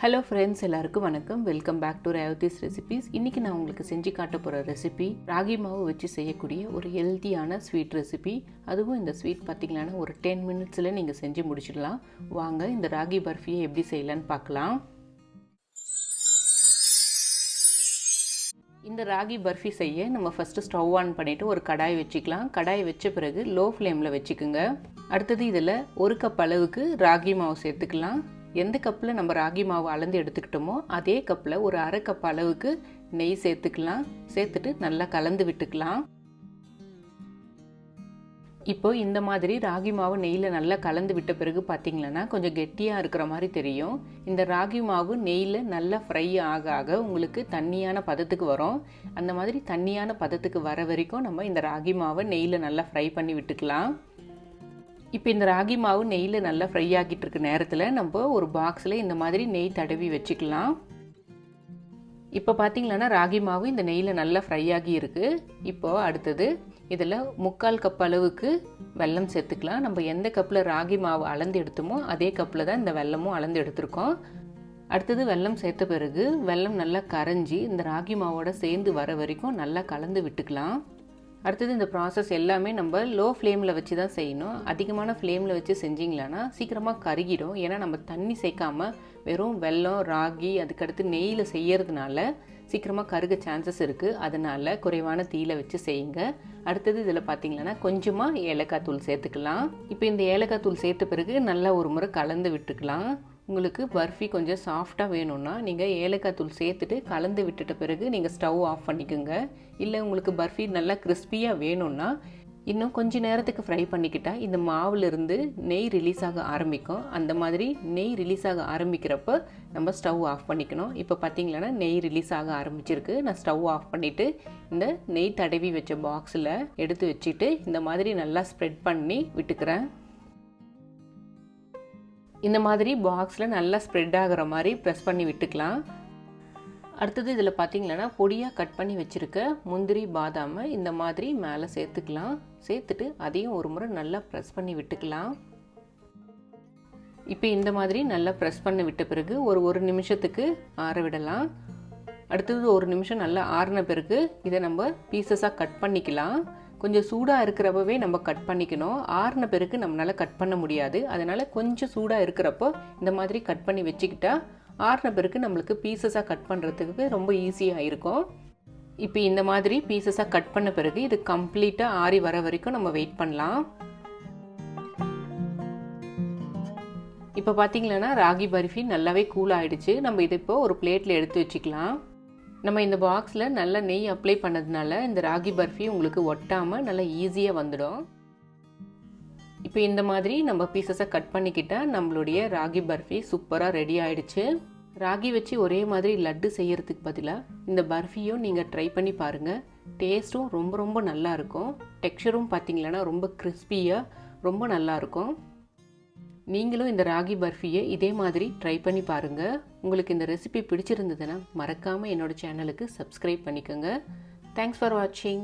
Hello friends, எல்லாருக்கும் வணக்கம். Welcome back to Revathi's recipes. இன்றைக்கி நான் உங்களுக்கு செஞ்சு காட்ட போகிற ரெசிபி ராகி மாவு வச்சு செய்யக்கூடிய ஒரு ஹெல்த்தியான ஸ்வீட் ரெசிபி. அதுவும் இந்த ஸ்வீட் பார்த்திங்களான்னா ஒரு 10 மினிட்ஸில் நீங்கள் செஞ்சு முடிச்சிடலாம். வாங்க இந்த ராகி பர்ஃபியை எப்படி செய்யலான்னு பார்க்கலாம். இந்த ராகி பர்ஃபி செய்ய நம்ம ஃபஸ்ட்டு ஸ்டவ் ஆன் பண்ணிவிட்டு ஒரு கடாய் வச்சுக்கலாம். கடாய் வச்ச பிறகு லோ ஃப்ளேமில் வச்சுக்குங்க. அடுத்தது இதில் 1 கப் அளவுக்கு ராகி மாவு சேர்த்துக்கலாம். எந்த கப்பில் நம்ம ராகி மாவு அளந்து எடுத்துக்கிட்டோமோ அதே கப்பில் ஒரு 1/2 கப் அளவுக்கு நெய் சேர்த்துக்கலாம். சேர்த்துட்டு நல்லா கலந்து விட்டுக்கலாம். இப்போ இந்த மாதிரி ராகி மாவு நெய்யில் நல்லா கலந்து விட்ட பிறகு பார்த்திங்களன்னா கொஞ்சம் கெட்டியாக இருக்கிற மாதிரி தெரியும். இந்த ராகி மாவு நெய்யில் நல்லா ஃப்ரை ஆக ஆக உங்களுக்கு தண்ணியான பதத்துக்கு வரும். அந்த மாதிரி தண்ணியான பதத்துக்கு வர வரைக்கும் நம்ம இந்த ராகி மாவை நெய்யில் நல்லா ஃப்ரை பண்ணி விட்டுக்கலாம். இப்போ இந்த ராகி மாவு நெய்யில் நல்லா ஃப்ரை ஆகிட்டு இருக்க நேரத்தில் நம்ம ஒரு பாக்ஸில் இந்த மாதிரி நெய் தடவி வச்சுக்கலாம். இப்போ பார்த்திங்களன்னா ராகி மாவு இந்த நெய்யில் நல்லா ஃப்ரை ஆகி இருக்குது. இப்போது அடுத்தது இதில் 3/4 கப் அளவுக்கு வெல்லம் சேர்த்துக்கலாம். நம்ம எந்த கப்பில் ராகி மாவு அளந்து எடுத்தோமோ அதே கப்பில் தான் இந்த வெல்லமும் அளந்து எடுத்துருக்கோம். அடுத்தது வெல்லம் சேர்த்த பிறகு வெல்லம் நல்லா கரைஞ்சி இந்த ராகி மாவோட சேர்ந்து வர வரைக்கும் நல்லா கலந்து விட்டுக்கலாம். அடுத்தது இந்த ப்ராசஸ் எல்லாமே நம்ம லோ ஃப்ளேமில் வச்சு தான் செய்யணும். அதிகமான ஃப்ளேமில் வச்சு செஞ்சிங்களான்னா சீக்கிரமாக கருகிடும். ஏன்னா நம்ம தண்ணி சேர்க்காமல் வெறும் வெல்லம் ராகி அதுக்கடுத்து நெய்யில் செய்யறதுனால சீக்கிரமாக கருக சான்சஸ் இருக்குது. அதனால் குறைவான தீயில் வச்சு செய்யுங்க. அடுத்தது இதில் பார்த்திங்கன்னா கொஞ்சமாக ஏலக்காய் தூள் சேர்த்துக்கலாம். இப்போ இந்த ஏலக்காய் தூள் சேர்த்த பிறகு நல்லா ஒரு முறை கலந்து விட்டுக்கலாம். உங்களுக்கு பர்ஃபி கொஞ்சம் சாஃப்டாக வேணும்னா நீங்கள் ஏலக்காய் தூள் சேர்த்துட்டு கலந்து விட்டுட்ட பிறகு நீங்கள் ஸ்டவ் ஆஃப் பண்ணிக்கோங்க. இல்லை உங்களுக்கு பர்ஃபி நல்லா கிறிஸ்பியாக வேணும்னா இன்னும் கொஞ்சம் நேரத்துக்கு ஃப்ரை பண்ணிக்கிட்டால் இந்த மாவுலேருந்து நெய் ரிலீஸ் ஆக ஆரம்பிக்கும். அந்த மாதிரி நெய் ரிலீஸ் ஆக ஆரம்பிக்கிறப்போ நம்ம ஸ்டவ் ஆஃப் பண்ணிக்கணும். இப்போ பார்த்திங்களன்னா நெய் ரிலீஸ் ஆக ஆரம்பிச்சிருக்கு. நான் ஸ்டவ் ஆஃப் பண்ணிவிட்டு இந்த நெய் தடவி வச்ச பாக்ஸில் எடுத்து வச்சுட்டு இந்த மாதிரி நல்லா ஸ்ப்ரெட் பண்ணி விட்டுக்கிறேன். இந்த மாதிரி பாக்ஸில் நல்லா ஸ்ப்ரெட் ஆகிற மாதிரி ப்ரெஸ் பண்ணி விட்டுக்கலாம். அடுத்தது இதில் பார்த்திங்களன்னா பொடியாக கட் பண்ணி வச்சுருக்க முந்திரி பாதாமை இந்த மாதிரி மேலே சேர்த்துக்கலாம். சேர்த்துட்டு அதையும் ஒரு முறை நல்லா ப்ரெஸ் பண்ணி விட்டுக்கலாம். இப்போ இந்த மாதிரி நல்லா ப்ரெஸ் பண்ணி விட்ட பிறகு ஒரு நிமிஷத்துக்கு ஆற விடலாம். அடுத்தது 1 நிமிஷம் நல்லா ஆறின பிறகு இதை நம்ம பீசஸாக கட் பண்ணிக்கலாம். கொஞ்சம் சூடாக இருக்கிறப்பவே நம்ம கட் பண்ணிக்கணும். ஆறின பிறகு நம்மளால் கட் பண்ண முடியாது. அதனால் கொஞ்சம் சூடாக இருக்கிறப்போ இந்த மாதிரி கட் பண்ணி வச்சுக்கிட்டா ஆறின பிறகு நம்மளுக்கு பீசஸாக கட் பண்ணுறதுக்கு ரொம்ப ஈஸியாக இருக்கும். இப்போ இந்த மாதிரி பீசஸாக கட் பண்ண பிறகு இது கம்ப்ளீட்டாக ஆறி வர வரைக்கும் நம்ம வெயிட் பண்ணலாம். இப்போ பார்த்திங்களன்னா ராகி பர்ஃபி நல்லாவே கூல் ஆகிடுச்சு. நம்ம இதை இப்போ ஒரு பிளேட்டில் எடுத்து வச்சுக்கலாம். நம்ம இந்த பாக்ஸில் நல்லா நெய் அப்ளை பண்ணதுனால இந்த ராகி பர்ஃபி உங்களுக்கு ஒட்டாமல் நல்லா ஈஸியாக வந்துடும். இப்போ இந்த மாதிரி நம்ம பீசஸை கட் பண்ணிக்கிட்டால் நம்மளுடைய ராகி பர்ஃபி சூப்பராக ரெடி ஆகிடுச்சு. ராகி வச்சு ஒரே மாதிரி லட்டு செய்கிறதுக்கு பதிலாக இந்த பர்ஃபியும் நீங்கள் ட்ரை பண்ணி பாருங்கள். டேஸ்ட்டும் ரொம்ப ரொம்ப நல்லாயிருக்கும். டெக்ஸ்சரும் பார்த்திங்களன்னா ரொம்ப கிறிஸ்பியாக ரொம்ப நல்லாயிருக்கும். நீங்களும் இந்த ராகி பர்ஃபியை இதே மாதிரி ட்ரை பண்ணி பாருங்கள். உங்களுக்கு இந்த ரெசிபி பிடிச்சிருந்ததுன்னா மறக்காமல் என்னோடய சேனலுக்கு சப்ஸ்கிரைப் பண்ணிக்கோங்க. தேங்க்ஸ் ஃபார் வாட்சிங்.